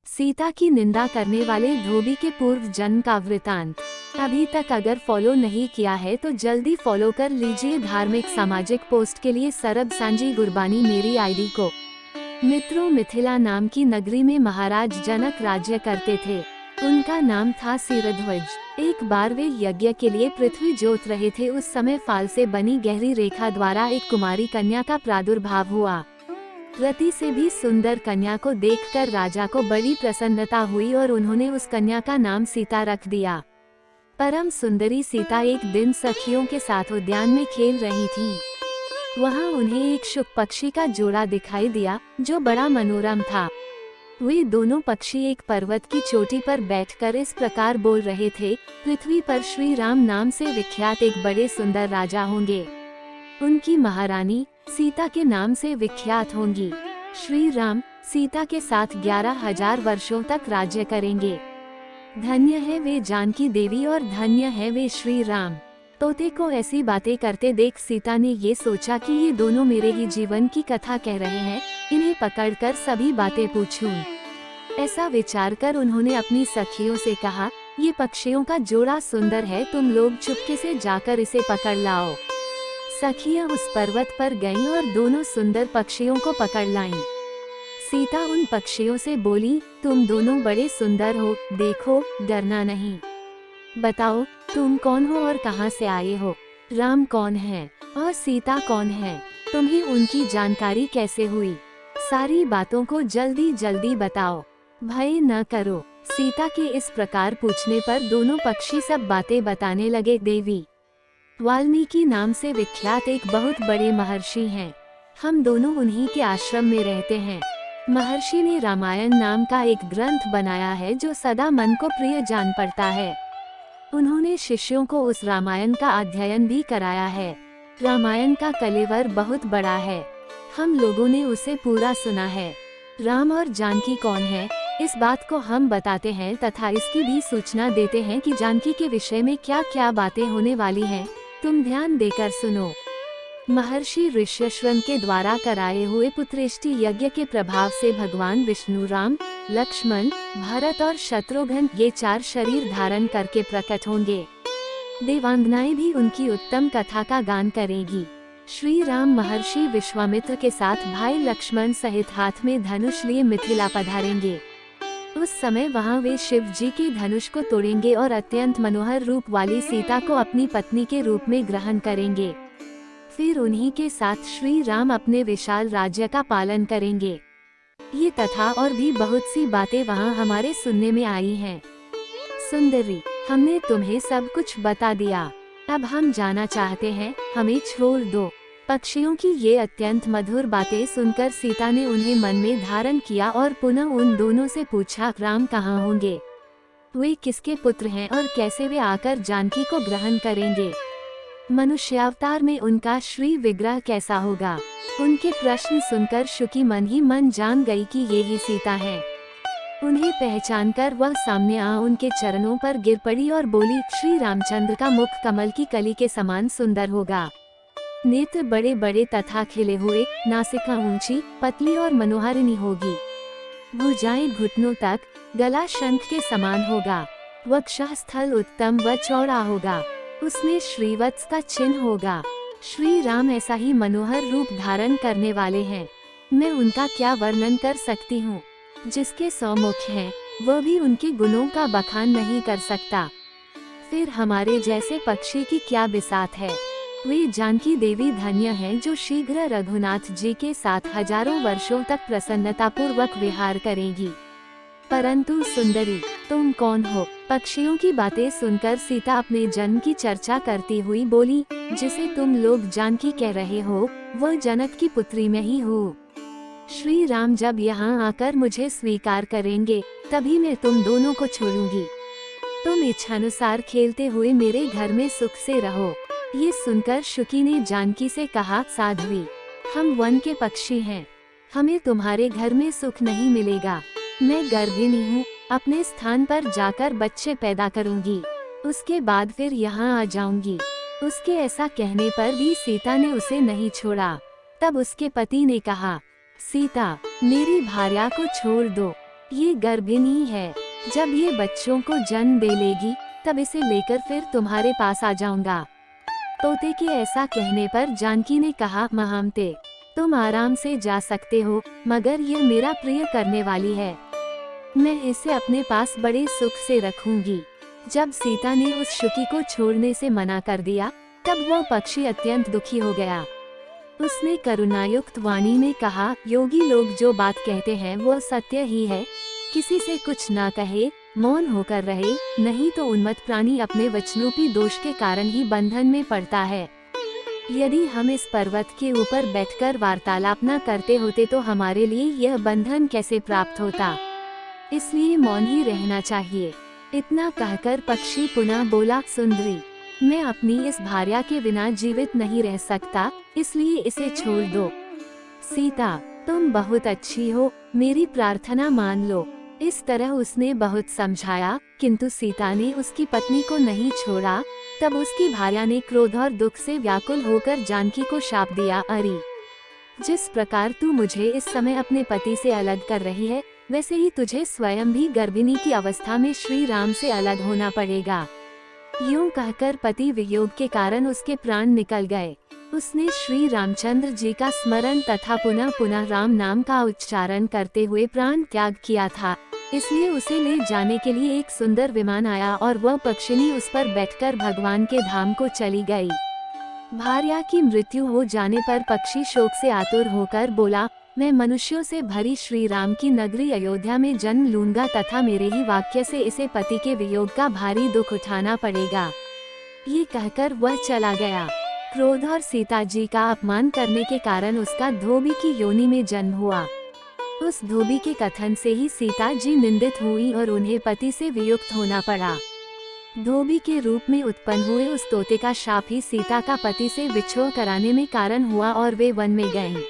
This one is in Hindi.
सीता की निंदा करने वाले धोबी के पूर्व जन्म का वृतांत। अभी तक अगर फॉलो नहीं किया है तो जल्दी फॉलो कर लीजिए धार्मिक सामाजिक पोस्ट के लिए सरब सांझी गुरबानी मेरी आईडी को। मित्रों, मिथिला नाम की नगरी में महाराज जनक राज्य करते थे। उनका नाम था सिरध्वज। एक बार वे यज्ञ के लिए पृथ्वी जोत रहे थे। उस समय फाल से बनी गहरी रेखा द्वारा एक कुमारी कन्या का प्रादुर्भाव हुआ। रति से भी सुंदर कन्या को देखकर राजा को बड़ी प्रसन्नता हुई और उन्होंने उस कन्या का नाम सीता रख दिया। परम सुंदरी सीता एक दिन सखियों के साथ उद्यान में खेल रही थी। वहां उन्हें एक शुक पक्षी का जोड़ा दिखाई दिया जो बड़ा मनोरम था। वे दोनों पक्षी एक पर्वत की चोटी पर बैठकर इस प्रकार बोल रहे थे, पृथ्वी पर श्री राम नाम से विख्यात एक बड़े सुंदर राजा होंगे। उनकी महारानी सीता के नाम से विख्यात होंगी। श्री राम सीता के साथ 11,000 वर्षों तक राज्य करेंगे। धन्य है वे जानकी देवी और धन्य है वे श्री राम। तोते को ऐसी बातें करते देख सीता ने ये सोचा कि ये दोनों मेरे ही जीवन की कथा कह रहे हैं, इन्हें पकड़कर सभी बातें पूछूं। ऐसा विचार कर उन्होंने अपनी सखियों से कहा, ये पक्षियों का जोड़ा सुंदर है, तुम लोग चुपके से जाकर इसे पकड़ लाओ। सखियां उस पर्वत पर गईं और दोनों सुंदर पक्षियों को पकड़ लाईं। सीता उन पक्षियों से बोली, तुम दोनों बड़े सुंदर हो, देखो डरना नहीं। बताओ तुम कौन हो और कहां से आए हो? राम कौन है और सीता कौन है? तुम्हें उनकी जानकारी कैसे हुई? सारी बातों को जल्दी जल्दी बताओ, भय न करो। सीता के इस प्रकार पूछने पर दोनों पक्षी सब बातें बताने लगे। देवी वाल्मीकि नाम से विख्यात एक बहुत बड़े महर्षि हैं। हम दोनों उन्हीं के आश्रम में रहते हैं। महर्षि ने रामायण नाम का एक ग्रंथ बनाया है जो सदा मन को प्रिय जान पड़ता है। उन्होंने शिष्यों को उस रामायण का अध्ययन भी कराया है। रामायण का कलेवर बहुत बड़ा है। हम लोगों ने उसे पूरा सुना है। राम और जानकी कौन है, इस बात को हम बताते हैं तथा इसकी भी सूचना देते हैं कि जानकी के विषय में क्या क्या बातें होने वाली हैं। तुम ध्यान देकर सुनो। महर्षि ऋष्यश्रवण के द्वारा कराए हुए पुत्रेष्टि यज्ञ के प्रभाव से भगवान विष्णु राम, लक्ष्मण, भरत और शत्रुघ्न ये 4 शरीर धारण करके प्रकट होंगे। देवांगनाएं भी उनकी उत्तम कथा का गान करेगी। श्री राम महर्षि विश्वामित्र के साथ भाई लक्ष्मण सहित हाथ में धनुष लिए मिथिला पधारेंगे। उस समय वहां वे शिव जी के धनुष को तोड़ेंगे और अत्यंत मनोहर रूप वाली सीता को अपनी पत्नी के रूप में ग्रहण करेंगे। फिर उन्हीं के साथ श्री राम अपने विशाल राज्य का पालन करेंगे। ये तथा और भी बहुत सी बातें वहाँ हमारे सुनने में आई हैं। सुंदरी, हमने तुम्हें सब कुछ बता दिया, अब हम जाना चाहते हैं, हमें छोड़ दो। पक्षियों की ये अत्यंत मधुर बातें सुनकर सीता ने उन्हें मन में धारण किया और पुनः उन दोनों से पूछा, राम कहाँ होंगे? वे किसके पुत्र हैं और कैसे वे आकर जानकी को ग्रहण करेंगे? मनुष्यावतार में उनका श्री विग्रह कैसा होगा? उनके प्रश्न सुनकर शुकी मन ही मन जान गई कि ये ही सीता है। उन्हें पहचानकर वह सामने आ उनके चरणों पर गिर पड़ी और बोली, श्री रामचंद्र का मुख कमल की कली के समान सुंदर होगा। नेत्र बड़े बड़े तथा खिले हुए, नासिका ऊंची, पतली और मनोहारिणी होगी। भुजाएं घुटनों तक, गला शंख के समान होगा। वक्षस्थल उत्तम व चौड़ा होगा। उसमें श्रीवत्स का चिन्ह होगा। श्री राम ऐसा ही मनोहर रूप धारण करने वाले हैं। मैं उनका क्या वर्णन कर सकती हूँ? जिसके 100 मुख हैं, वह भी उनके गुणों का बखान नहीं कर सकता। फिर हमारे जैसे पक्षी की क्या बिसात है। वे जानकी देवी धन्य हैं जो शीघ्र रघुनाथ जी के साथ हजारों वर्षों तक प्रसन्नता पूर्वक विहार करेगी। परंतु सुंदरी, तुम कौन हो? पक्षियों की बातें सुनकर सीता अपने जन्म की चर्चा करती हुई बोली, जिसे तुम लोग जानकी कह रहे हो, वह जनक की पुत्री में ही हूँ। श्री राम जब यहाँ आकर मुझे स्वीकार करेंगे, तभी मैं तुम दोनों को छोड़ूंगी। तुम इच्छानुसार खेलते हुए मेरे घर में सुख से रहो। ये सुनकर शुकी ने जानकी से कहा, साध्वी, हम वन के पक्षी हैं, हमें तुम्हारे घर में सुख नहीं मिलेगा। मैं गर्भिणी हूँ, अपने स्थान पर जाकर बच्चे पैदा करूंगी, उसके बाद फिर यहाँ आ जाऊंगी। उसके ऐसा कहने पर भी सीता ने उसे नहीं छोड़ा। तब उसके पति ने कहा, सीता, मेरी भार्या को छोड़ दो, ये गर्भिणी है, जब ये बच्चों को जन्म दे लेगी तब इसे लेकर फिर तुम्हारे पास आ जाऊंगा। तोते के ऐसा कहने पर जानकी ने कहा, महामते, तुम आराम से जा सकते हो, मगर यह मेरा प्रिय करने वाली है, मैं इसे अपने पास बड़े सुख से रखूंगी। जब सीता ने उस शुकी को छोड़ने से मना कर दिया तब वह पक्षी अत्यंत दुखी हो गया। उसने करुणायुक्त वाणी में कहा, योगी लोग जो बात कहते हैं वो सत्य ही है, किसी से कुछ ना कहे, मौन होकर रहे, नहीं तो उन्मत्त प्राणी अपने वचनरूपी दोष के कारण ही बंधन में पड़ता है। यदि हम इस पर्वत के ऊपर बैठकर वार्तालाप न करते होते तो हमारे लिए यह बंधन कैसे प्राप्त होता, इसलिए मौन ही रहना चाहिए। इतना कहकर पक्षी पुनः बोला, सुंदरी, मैं अपनी इस भार्या के बिना जीवित नहीं रह सकता, इसलिए इसे छोड़ दो। सीता, तुम बहुत अच्छी हो, मेरी प्रार्थना मान लो। इस तरह उसने बहुत समझाया, किंतु सीता ने उसकी पत्नी को नहीं छोड़ा। तब उसकी भार्या ने क्रोध और दुख से व्याकुल होकर जानकी को शाप दिया, अरे, जिस प्रकार तू मुझे इस समय अपने पति से अलग कर रही है, वैसे ही तुझे स्वयं भी गर्भिणी की अवस्था में श्री राम से अलग होना पड़ेगा। यूं कहकर पति वियोग के कारण उसके प्राण निकल गए। उसने श्री रामचंद्र जी का स्मरण तथा पुनः पुनः राम नाम का उच्चारण करते हुए प्राण त्याग किया था, इसलिए उसे ले जाने के लिए एक सुंदर विमान आया और वह पक्षिणी उस पर बैठकर भगवान के धाम को चली गई। भार्या की मृत्यु हो जाने पर पक्षी शोक से आतुर होकर बोला, मैं मनुष्यों से भरी श्री राम की नगरी अयोध्या में जन्म लूंगा तथा मेरे ही वाक्य से इसे पति के वियोग का भारी दुख उठाना पड़ेगा। ये कहकर वह चला गया। क्रोध और सीता जी का अपमान करने के कारण उसका धोबी की योनि में जन्म हुआ। उस धोबी के कथन से ही सीता जी निंदित हुई और उन्हें पति से वियुक्त होना पड़ा। धोबी के रूप में उत्पन्न हुए उस तोते का शाप ही सीता का पति से विछोह कराने में कारण हुआ और वे वन में गईं।